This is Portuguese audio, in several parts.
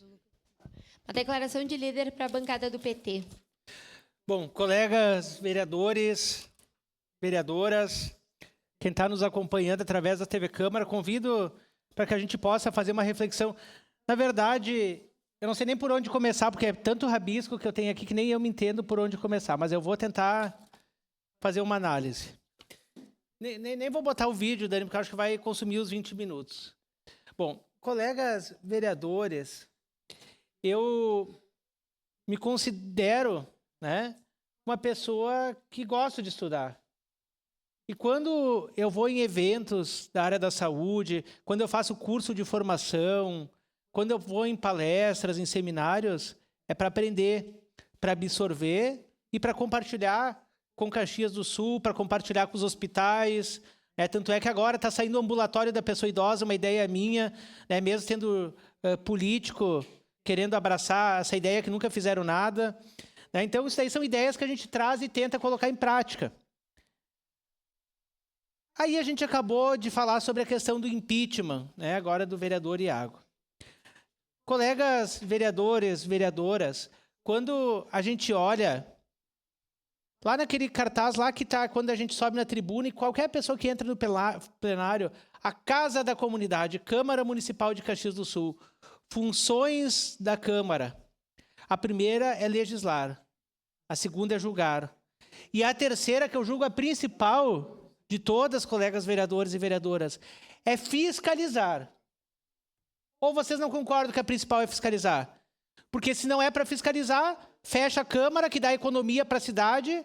Uma declaração de líder para a bancada do PT. Bom, colegas vereadores, vereadoras, quem está nos acompanhando através da TV Câmara, convido para que a gente possa fazer uma reflexão. Na verdade, eu não sei nem por onde começar, porque é tanto rabisco que eu tenho aqui que nem eu me entendo por onde começar, mas eu vou tentar fazer uma análise. Nem vou botar o vídeo, Dani, porque eu acho que vai consumir os 20 minutos. Bom, colegas vereadores, eu me considero, né, uma pessoa que gosta de estudar. E quando eu vou em eventos da área da saúde, quando eu faço curso de formação, quando eu vou em palestras, em seminários, é para aprender, para absorver e para compartilhar com Caxias do Sul, para compartilhar com os hospitais. Tanto é que agora está saindo o ambulatório da pessoa idosa, uma ideia minha, né, mesmo sendo político, querendo abraçar essa ideia que nunca fizeram nada. Né? Então, isso daí são ideias que a gente traz e tenta colocar em prática. Aí a gente acabou de falar sobre a questão do impeachment, né, agora do vereador Iago. Colegas vereadores, vereadoras, quando a gente olha lá naquele cartaz lá que está quando a gente sobe na tribuna e qualquer pessoa que entra no plenário, a Casa da Comunidade, Câmara Municipal de Caxias do Sul, funções da Câmara. A primeira é legislar, a segunda é julgar. E a terceira, que eu julgo a principal de todas, colegas vereadores e vereadoras, é fiscalizar. Ou vocês não concordam que a principal é fiscalizar? Porque se não é para fiscalizar, fecha a Câmara, que dá economia para a cidade,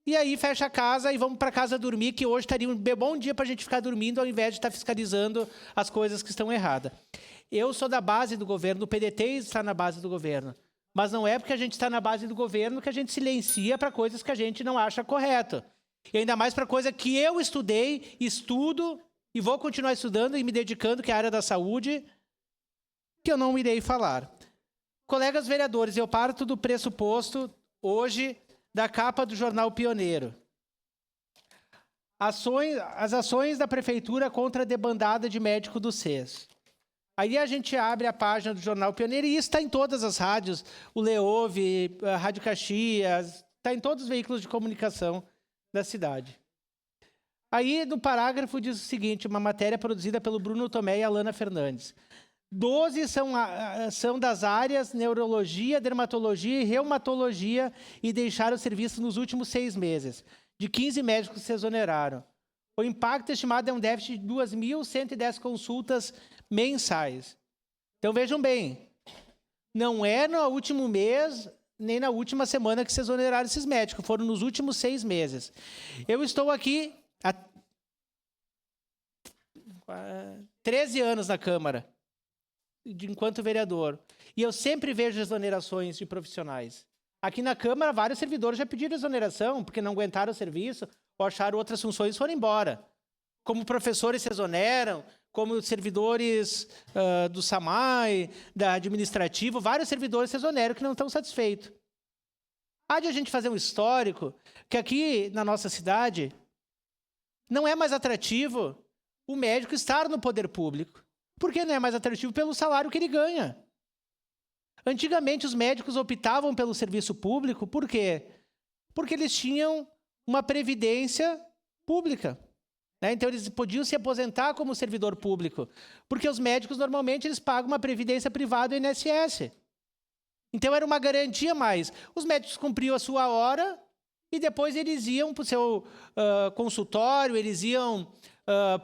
e aí fecha a casa e vamos para casa dormir, que hoje estaria um bom dia para a gente ficar dormindo, ao invés de estar fiscalizando as coisas que estão erradas. Eu sou da base do governo, o PDT está na base do governo. Mas não é porque a gente está na base do governo que a gente silencia para coisas que a gente não acha correto. E ainda mais para coisa que eu estudei, estudo e vou continuar estudando e me dedicando, que é a área da saúde, que eu não irei falar. Colegas vereadores, eu parto do pressuposto, hoje, da capa do jornal Pioneiro. As ações da Prefeitura contra a debandada de médico do SES. Aí a gente abre a página do jornal Pioneiro e isso está em todas as rádios, o Leove, a Rádio Caxias, está em todos os veículos de comunicação da cidade. Aí, no parágrafo, diz o seguinte, uma matéria produzida pelo Bruno Tomé e Alana Fernandes. 12 são das áreas neurologia, dermatologia e reumatologia e deixaram o serviço nos últimos 6 meses. De 15 médicos se exoneraram. O impacto estimado é um déficit de 2.110 consultas mensais. Então, vejam bem, não é no último mês, nem na última semana que se exoneraram esses médicos, foram nos últimos 6 meses. Eu estou aqui há 13 anos na Câmara, enquanto vereador, e eu sempre vejo exonerações de profissionais. Aqui na Câmara, vários servidores já pediram exoneração, porque não aguentaram o serviço, ou acharam outras funções e foram embora. Como professores se exoneram, como servidores do SAMAI, da administrativo, vários servidores se exoneram que não estão satisfeitos. Há de a gente fazer um histórico que aqui na nossa cidade não é mais atrativo o médico estar no poder público. Por que não é mais atrativo? Pelo salário que ele ganha. Antigamente os médicos optavam pelo serviço público, por quê? Porque eles tinham uma previdência pública. Então, eles podiam se aposentar como servidor público, porque os médicos, normalmente, eles pagam uma previdência privada do INSS. Então, era uma garantia a mais. Os médicos cumpriam a sua hora e depois eles iam para o seu consultório, eles iam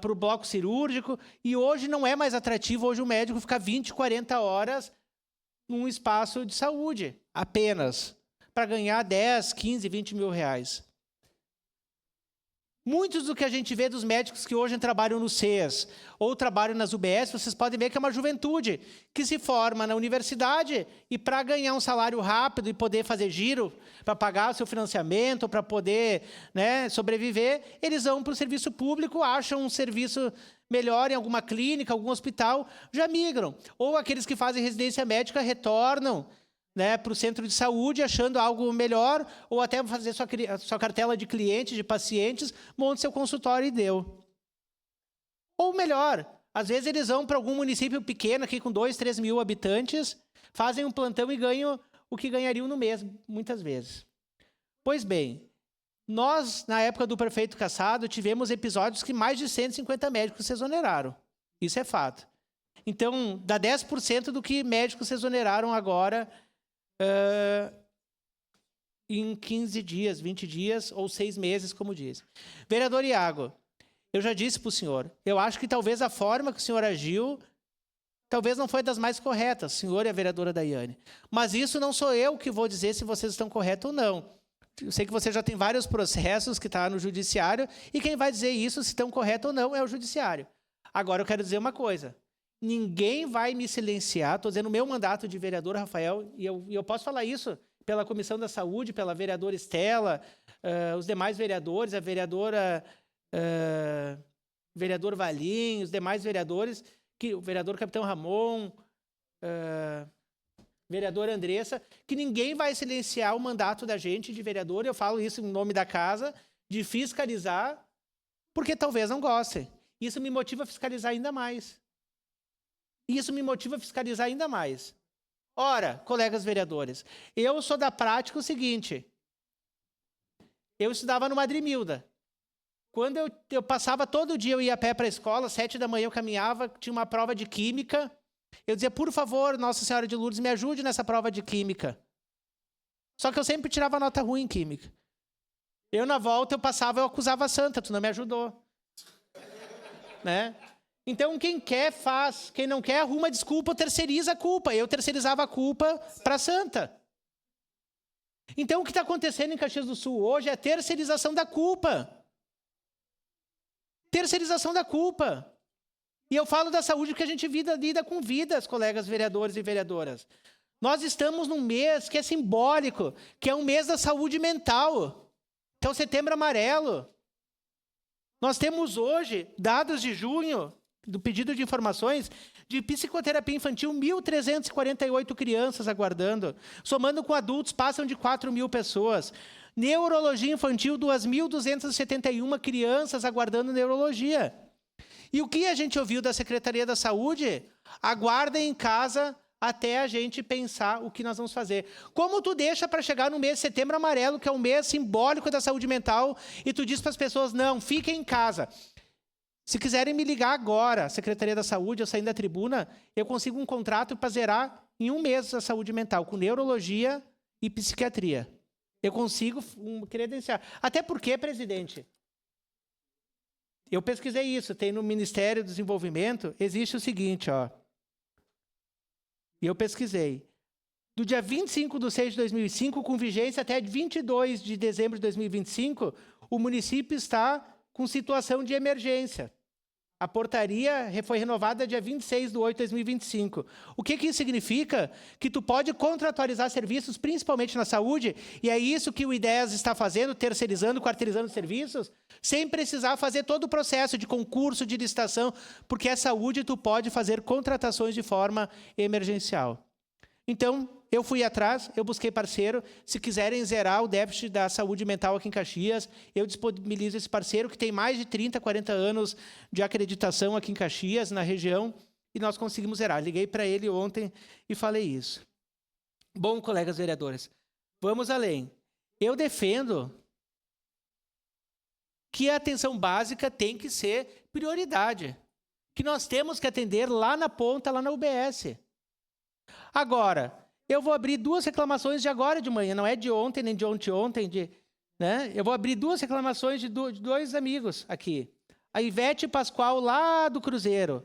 para o bloco cirúrgico, e hoje não é mais atrativo, hoje o médico fica 20, 40 horas num espaço de saúde, apenas, para ganhar 10, 15, 20 mil reais. Muitos do que a gente vê dos médicos que hoje trabalham no SES ou trabalham nas UBS, vocês podem ver que é uma juventude que se forma na universidade e para ganhar um salário rápido e poder fazer giro, para pagar o seu financiamento, para poder, né, sobreviver, eles vão para o serviço público, acham um serviço melhor em alguma clínica, algum hospital, já migram. Ou aqueles que fazem residência médica retornam, né, para o centro de saúde, achando algo melhor, ou até fazer sua cartela de clientes, de pacientes, monte seu consultório e deu. Ou melhor, Às vezes eles vão para algum município pequeno, aqui com 2, 3 mil habitantes, fazem um plantão e ganham o que ganhariam no mês, muitas vezes. Pois bem, nós, na época do prefeito Cassado, tivemos episódios que mais de 150 médicos se exoneraram. Isso é fato. Então, dá 10% do que médicos se exoneraram agora em 15 dias, 20 dias ou 6 meses, como diz. Vereador Iago, eu já disse para o senhor, eu acho que talvez a forma que o senhor agiu, talvez não foi das mais corretas, o senhor e a vereadora Daiane. Mas isso não sou eu que vou dizer se vocês estão corretos ou não. Eu sei que você já tem vários processos que estão no judiciário, e quem vai dizer isso, se estão corretos ou não, é o judiciário. Agora, eu quero dizer uma coisa. Ninguém vai me silenciar, estou dizendo o meu mandato de vereador, Rafael, e eu posso falar isso pela Comissão da Saúde, pela vereadora Estela, os demais vereadores, a vereadora... vereador Valim, os demais vereadores, o vereador Capitão Ramon, vereadora Andressa, que ninguém vai silenciar o mandato da gente de vereador, eu falo isso em nome da casa, de fiscalizar, porque talvez não gostem. Isso me motiva a fiscalizar ainda mais. Ora, colegas vereadores, eu sou da prática o seguinte, eu estudava no Madrimilda. Quando eu passava todo dia, eu ia a pé para a escola, 7 da manhã eu caminhava, tinha uma prova de química. Eu dizia, por favor, Nossa Senhora de Lourdes, me ajude nessa prova de química. Só que eu sempre tirava nota ruim em química. Eu, na volta, eu acusava a santa, tu não me ajudou. Né? Então, quem quer, faz. Quem não quer, arruma desculpa, terceiriza a culpa. Eu terceirizava a culpa para a santa. Então, o que está acontecendo em Caxias do Sul hoje é a terceirização da culpa. Terceirização da culpa. E eu falo da saúde porque a gente lida com vidas, colegas vereadores e vereadoras. Nós estamos num mês que é simbólico, que é um mês da saúde mental, que é o Setembro Amarelo. Nós temos hoje, dados de junho, do pedido de informações, de psicoterapia infantil, 1.348 crianças aguardando. Somando com adultos, passam de 4.000 pessoas. Neurologia infantil, 2.271 crianças aguardando neurologia. E o que a gente ouviu da Secretaria da Saúde? Aguardem em casa até a gente pensar o que nós vamos fazer. Como tu deixa para chegar no mês de Setembro Amarelo, que é um mês simbólico da saúde mental, e tu diz para as pessoas, não, fiquem em casa. Se quiserem me ligar agora, Secretaria da Saúde, eu saindo da tribuna, eu consigo um contrato para zerar em um mês a saúde mental, com neurologia e psiquiatria. Eu consigo credenciar. Até porque, presidente, eu pesquisei isso, tem no Ministério do Desenvolvimento, existe o seguinte, ó. E eu pesquisei. Do dia 25/6 de 2005, com vigência até 22 de dezembro de 2025, o município está com situação de emergência. A portaria foi renovada dia 26/8 de 2025. O que isso significa? Que tu pode contratualizar serviços, principalmente na saúde, e é isso que o IDES está fazendo, terceirizando, quarteirizando serviços, sem precisar fazer todo o processo de concurso, de licitação, porque a saúde tu pode fazer contratações de forma emergencial. Então, eu fui atrás, eu busquei parceiro. Se quiserem zerar o déficit da saúde mental aqui em Caxias, eu disponibilizo esse parceiro que tem mais de 30, 40 anos de acreditação aqui em Caxias, na região, e nós conseguimos zerar. Liguei para ele ontem e falei isso. Bom, colegas vereadores, vamos além. Eu defendo que a atenção básica tem que ser prioridade, que nós temos que atender lá na ponta, lá na UBS. Agora, eu vou abrir 2 reclamações de agora de manhã, não é de ontem, nem de ontem, né? Eu vou abrir 2 reclamações de 2 amigos aqui. A Ivete Pascoal, lá do Cruzeiro.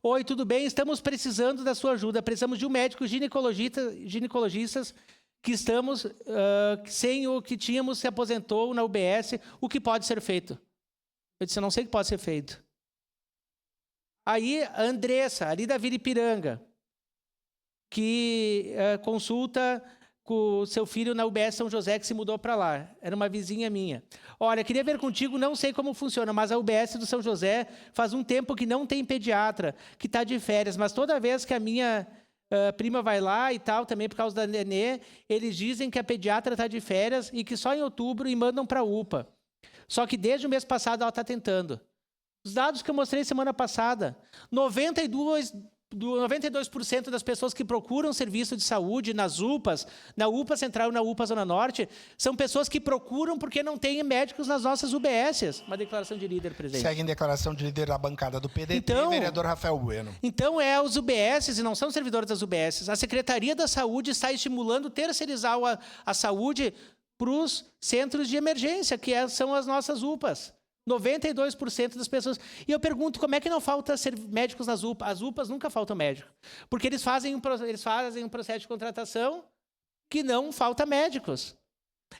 Oi, tudo bem? Estamos precisando da sua ajuda. Precisamos de um médico ginecologistas que estamos sem o que tínhamos, se aposentou na UBS. O que pode ser feito? Eu disse, eu não sei o que pode ser feito. Aí, a Andressa, ali da Vila Ipiranga, que consulta com o seu filho na UBS São José, que se mudou para lá. Era uma vizinha minha. Olha, queria ver contigo, não sei como funciona, mas a UBS do São José faz um tempo que não tem pediatra, que está de férias, mas toda vez que a minha prima vai lá e tal, também por causa da nenê, eles dizem que a pediatra está de férias e que só em outubro e mandam para a UPA. Só que desde o mês passado ela está tentando. Os dados que eu mostrei semana passada. 92% das pessoas que procuram serviço de saúde nas UPAs, na UPA Central e na UPA Zona Norte, são pessoas que procuram porque não tem médicos nas nossas UBSs. Uma declaração de líder, presidente. Segue em declaração de líder da bancada do PDT, vereador Rafael Bueno. Então, os UBSs, e não são servidores das UBSs, a Secretaria da Saúde está estimulando terceirizar a saúde para os centros de emergência, que são as nossas UPAs. 92% das pessoas. E eu pergunto, como é que não falta médicos nas UPAs? As UPAs nunca faltam médico. Porque eles fazem um processo de contratação que não falta médicos.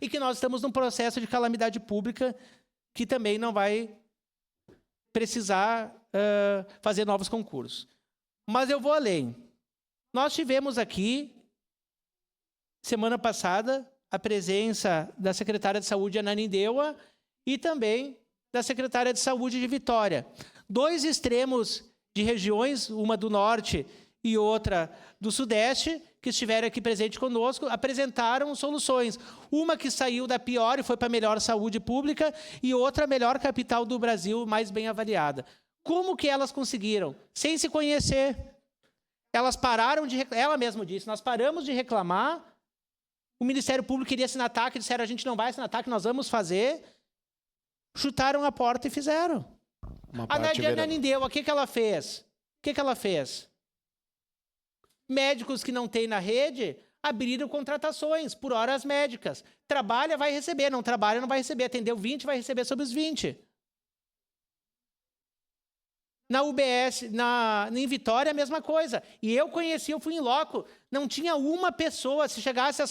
E que nós estamos num processo de calamidade pública que também não vai precisar fazer novos concursos. Mas eu vou além. Nós tivemos aqui, semana passada, a presença da secretária de Saúde, Ananindeua, e também da secretária de Saúde de Vitória. 2 extremos de regiões, uma do Norte e outra do Sudeste, que estiveram aqui presentes conosco, apresentaram soluções. Uma que saiu da pior e foi para a melhor saúde pública, e outra, a melhor capital do Brasil, mais bem avaliada. Como que elas conseguiram? Sem se conhecer. Elas pararam de... Ela mesma disse, nós paramos de reclamar, o Ministério Público queria assinar TAC, disseram, a gente não vai assinar TAC, nós vamos fazer... Chutaram a porta e fizeram. A Nadiana Nindeua, o que ela fez? O que ela fez? Médicos que não tem na rede abriram contratações por horas médicas. Trabalha, vai receber. Não trabalha, não vai receber. Atendeu 20, vai receber sobre os 20. Na UBS, em Vitória, a mesma coisa. E eu fui em loco. Não tinha uma pessoa, se chegasse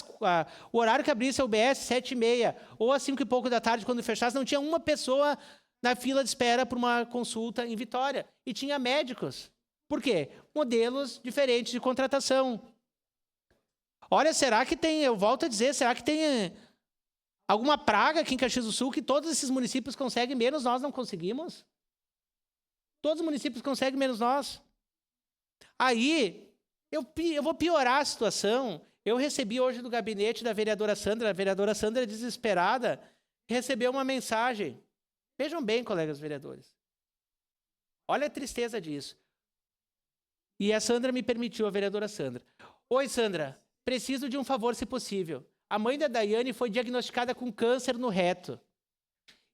o horário que abrisse a UBS, 7h30, ou às 5 e pouco da tarde, quando fechasse, não tinha uma pessoa na fila de espera para uma consulta em Vitória. E tinha médicos. Por quê? Modelos diferentes de contratação. Olha, será que tem, eu volto a dizer, será que tem alguma praga aqui em Caxias do Sul que todos esses municípios conseguem, menos nós não conseguimos? Todos os municípios conseguem, menos nós. Aí, eu vou piorar a situação. Eu recebi hoje do gabinete da vereadora Sandra, desesperada, recebeu uma mensagem. Vejam bem, colegas vereadores. Olha a tristeza disso. E a Sandra me permitiu, a vereadora Sandra. Oi, Sandra, preciso de um favor, se possível. A mãe da Daiane foi diagnosticada com câncer no reto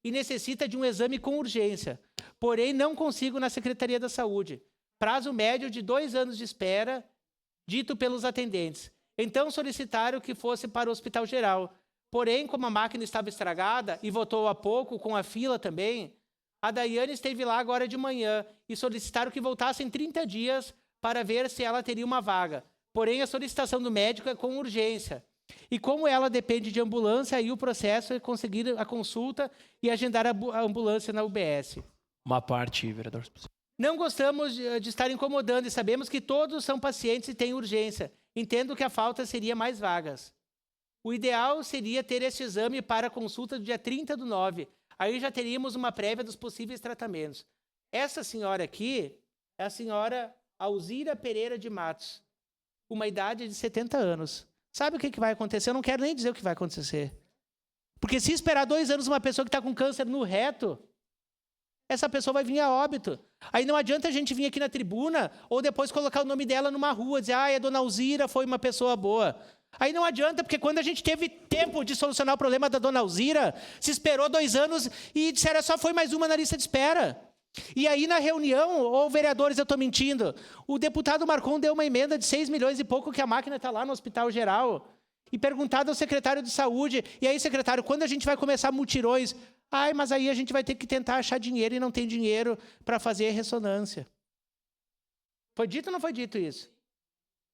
e necessita de um exame com urgência. Porém, não consigo na Secretaria da Saúde. Prazo médio de 2 anos de espera, dito pelos atendentes. Então, solicitaram que fosse para o Hospital Geral. Porém, como a máquina estava estragada e voltou há pouco, com a fila também, a Daiane esteve lá agora de manhã e solicitaram que voltasse em 30 dias para ver se ela teria uma vaga. Porém, a solicitação do médico é com urgência. E como ela depende de ambulância, aí o processo é conseguir a consulta e agendar a ambulância na UBS. Uma parte, vereador. Não gostamos de estar incomodando e sabemos que todos são pacientes e têm urgência. Entendo que a falta seria mais vagas. O ideal seria ter esse exame para a consulta do dia 30/9. Aí já teríamos uma prévia dos possíveis tratamentos. Essa senhora aqui é a senhora Alzira Pereira de Matos, uma idade de 70 anos. Sabe o que vai acontecer? Eu não quero nem dizer o que vai acontecer. Porque se esperar 2 anos uma pessoa que está com câncer no reto, essa pessoa vai vir a óbito. Aí não adianta a gente vir aqui na tribuna ou depois colocar o nome dela numa rua, dizer, a dona Alzira foi uma pessoa boa. Aí não adianta, porque quando a gente teve tempo de solucionar o problema da dona Alzira, se esperou 2 anos e disseram, só foi mais uma na lista de espera. E aí na reunião, ou vereadores, eu estou mentindo, o deputado Marcon deu uma emenda de 6 milhões e pouco que a máquina está lá no Hospital Geral. E perguntado ao secretário de Saúde, e aí, secretário, quando a gente vai começar mutirões? Mas aí a gente vai ter que tentar achar dinheiro e não tem dinheiro para fazer ressonância. Foi dito ou não foi dito isso?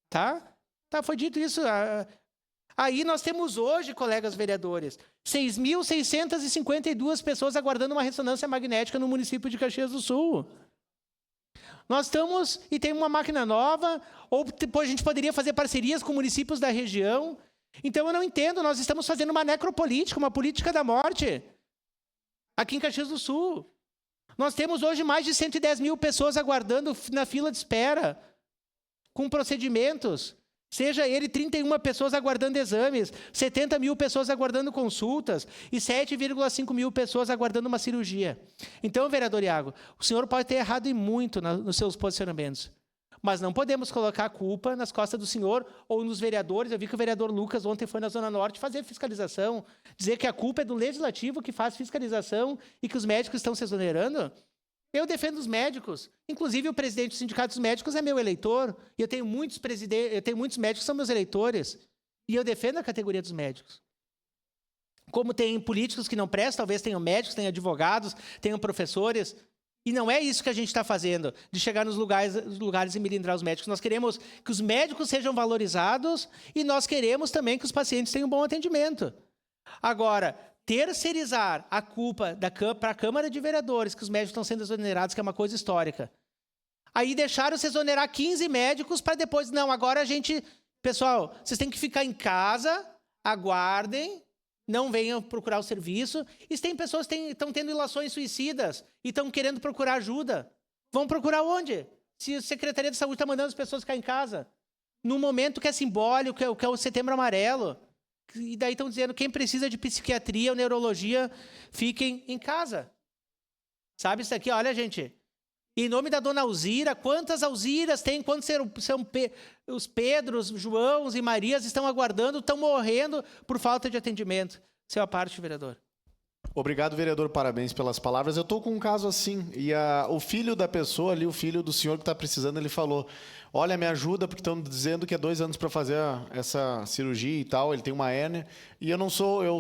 Tá, foi dito isso. Aí nós temos hoje, colegas vereadores, 6.652 pessoas aguardando uma ressonância magnética no município de Caxias do Sul. Nós estamos, e tem uma máquina nova, ou depois a gente poderia fazer parcerias com municípios da região. Então eu não entendo, nós estamos fazendo uma necropolítica, uma política da morte, aqui em Caxias do Sul. Nós temos hoje mais de 110 mil pessoas aguardando na fila de espera, com procedimentos. Seja ele 31 pessoas aguardando exames, 70 mil pessoas aguardando consultas e 7,5 mil pessoas aguardando uma cirurgia. Então, vereador Iago, o senhor pode ter errado e muito nos seus posicionamentos, mas não podemos colocar a culpa nas costas do senhor ou nos vereadores. Eu vi que o vereador Lucas ontem foi na Zona Norte fazer fiscalização, dizer que a culpa é do Legislativo que faz fiscalização e que os médicos estão se exonerando. Eu defendo os médicos. Inclusive, o presidente do Sindicato dos Médicos é meu eleitor. E eu tenho muitos médicos que são meus eleitores. E eu defendo a categoria dos médicos. Como tem políticos que não prestam, talvez tenham médicos, tenham advogados, tenham professores. E não é isso que a gente está fazendo, de chegar nos lugares e melindrar os médicos. Nós queremos que os médicos sejam valorizados e nós queremos também que os pacientes tenham um bom atendimento. Agora, terceirizar a culpa para a Câmara de Vereadores, que os médicos estão sendo exonerados, que é uma coisa histórica. Aí deixaram-se exonerar 15 médicos para depois... Não, agora a gente... Pessoal, vocês têm que ficar em casa, aguardem, não venham procurar o serviço. E se tem pessoas que estão tendo ilações suicidas e estão querendo procurar ajuda, vão procurar onde? Se a Secretaria de Saúde está mandando as pessoas ficar em casa. Num momento que é simbólico, que é o Setembro Amarelo. E daí estão dizendo, quem precisa de psiquiatria ou neurologia, fiquem em casa. Sabe isso aqui? Olha, gente, em nome da dona Alzira, quantas Alziras tem? Quantos são os Pedros, Joãos e Marias estão aguardando, estão morrendo por falta de atendimento? Seu à parte, vereador. Obrigado, vereador, parabéns pelas palavras. Eu estou com um caso assim, e o filho da pessoa ali, o filho do senhor que está precisando, ele falou, olha, me ajuda, porque estão dizendo que é 2 anos para fazer essa cirurgia e tal, ele tem uma hérnia, e eu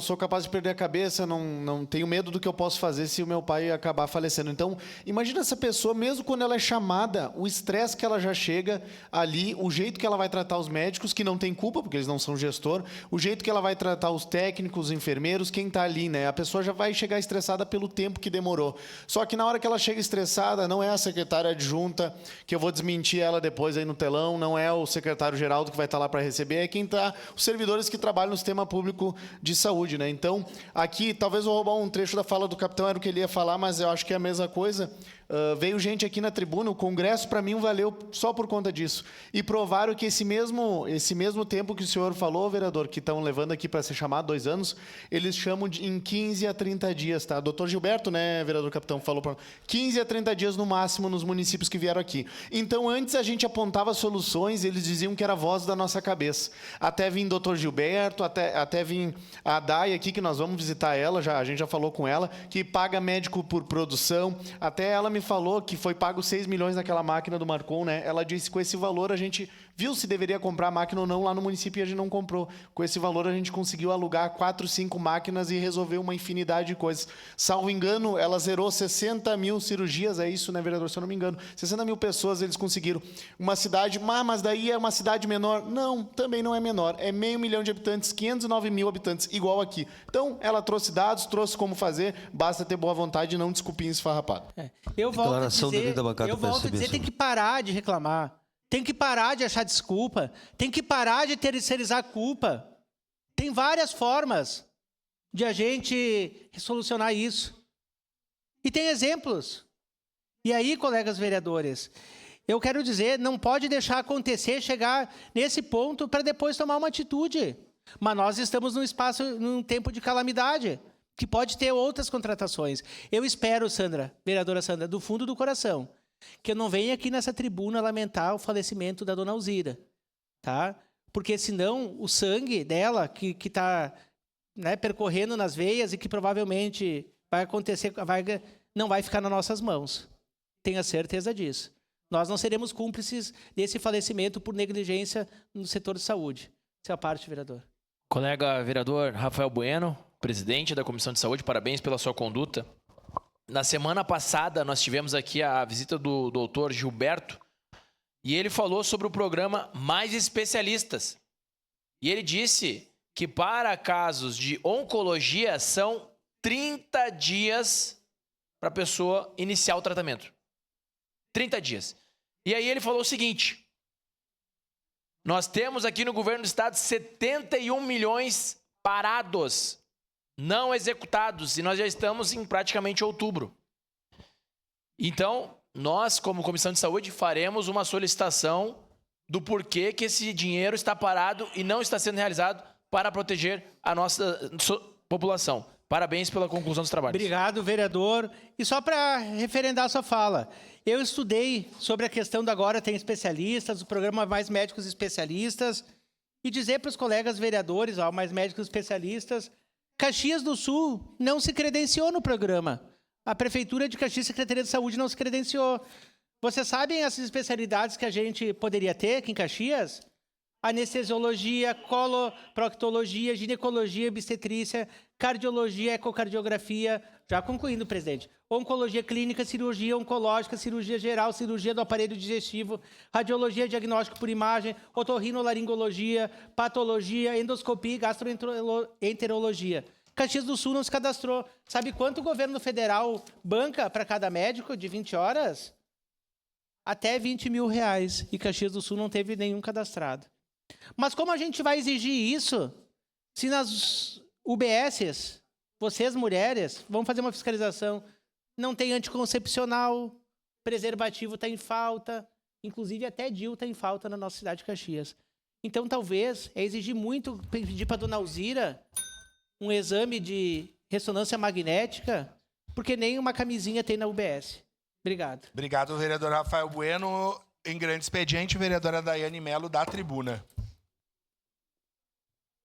sou capaz de perder a cabeça, não tenho medo do que eu posso fazer se o meu pai acabar falecendo. Então, imagina essa pessoa, mesmo quando ela é chamada, o estresse que ela já chega ali, o jeito que ela vai tratar os médicos, que não tem culpa, porque eles não são gestor, o jeito que ela vai tratar os técnicos, os enfermeiros, quem está ali, né? A pessoa já vai chegar estressada pelo tempo que demorou. Só que na hora que ela chega estressada, não é a secretária adjunta, que eu vou desmentir ela depois aí no telão, não é o secretário Geraldo que vai estar lá para receber, é quem está, os servidores que trabalham no sistema público de saúde, né? Então, aqui, talvez eu vou roubar um trecho da fala do capitão, era o que ele ia falar, mas eu acho que é a mesma coisa. Veio gente aqui na tribuna, o Congresso para mim valeu só por conta disso. E provaram que esse mesmo tempo que o senhor falou, vereador, que estão levando aqui para ser chamado 2 anos, eles chamam em 15 a 30 dias, tá? Doutor Gilberto, né, vereador capitão, falou para 15 a 30 dias no máximo nos municípios que vieram aqui. Então, antes a gente apontava soluções, eles diziam que era a voz da nossa cabeça. Até vir doutor Gilberto, até vir a Dai aqui, que nós vamos visitar ela, a gente já falou com ela, que paga médico por produção, até ela me falou que foi pago 6 milhões naquela máquina do Marcon, né? Ela disse que com esse valor a gente viu se deveria comprar a máquina ou não lá no município e a gente não comprou. Com esse valor a gente conseguiu alugar 4, 5 máquinas e resolver uma infinidade de coisas. Salvo engano, ela zerou 60 mil cirurgias, é isso, né, vereador? Se eu não me engano. 60 mil pessoas eles conseguiram. Uma cidade, mas daí é uma cidade menor? Não, também não é menor. É 500 mil de habitantes, 509 mil habitantes, igual aqui. Então, ela trouxe dados, trouxe como fazer, basta ter boa vontade e não desculpinho esfarrapado. Eu volto a dizer, tem que parar de reclamar. Tem que parar de achar desculpa. Tem que parar de terceirizar a culpa. Tem várias formas de a gente solucionar isso. E tem exemplos. E aí, colegas vereadores, eu quero dizer, não pode deixar acontecer, chegar nesse ponto para depois tomar uma atitude. Mas nós estamos num tempo de calamidade, que pode ter outras contratações. Eu espero, vereadora Sandra, do fundo do coração, que eu não venha aqui nessa tribuna lamentar o falecimento da dona Alzira, tá? Porque senão o sangue dela, que está, né, percorrendo nas veias e que provavelmente vai acontecer, não vai ficar nas nossas mãos. Tenha certeza disso. Nós não seremos cúmplices desse falecimento por negligência no setor de saúde. Essa é a parte, vereador. Colega vereador Rafael Bueno, presidente da Comissão de Saúde, parabéns pela sua conduta. Na semana passada, nós tivemos aqui a visita do doutor Gilberto e ele falou sobre o programa Mais Especialistas. E ele disse que para casos de oncologia são 30 dias para a pessoa iniciar o tratamento. 30 dias. E aí ele falou o seguinte: nós temos aqui no governo do estado 71 milhões parados, não executados, e nós já estamos em praticamente outubro. Então, nós, como Comissão de Saúde, faremos uma solicitação do porquê que esse dinheiro está parado e não está sendo realizado para proteger a nossa população. Parabéns pela conclusão dos trabalhos. Obrigado, vereador. E só para referendar a sua fala, eu estudei sobre a questão do Agora Tem Especialistas, o programa Mais Médicos Especialistas, e dizer para os colegas vereadores, Mais Médicos Especialistas, Caxias do Sul não se credenciou no programa. A Prefeitura de Caxias, Secretaria de Saúde, não se credenciou. Vocês sabem as especialidades que a gente poderia ter aqui em Caxias? Anestesiologia, coloproctologia, ginecologia, obstetrícia, cardiologia, ecocardiografia, já concluindo, presidente, oncologia clínica, cirurgia oncológica, cirurgia geral, cirurgia do aparelho digestivo, radiologia, diagnóstico por imagem, otorrinolaringologia, patologia, endoscopia e gastroenterologia. Caxias do Sul não se cadastrou. Sabe quanto o governo federal banca para cada médico de 20 horas? Até R$20 mil. E Caxias do Sul não teve nenhum cadastrado. Mas como a gente vai exigir isso se nas UBSs, vocês mulheres, vão fazer uma fiscalização, não tem anticoncepcional, preservativo está em falta, inclusive até DIU está em falta na nossa cidade de Caxias. Então talvez é exigir muito, pedir para a dona Alzira um exame de ressonância magnética, porque nem uma camisinha tem na UBS. Obrigado. Obrigado, vereador Rafael Bueno. Em grande expediente, vereadora Daiane Melo, da tribuna.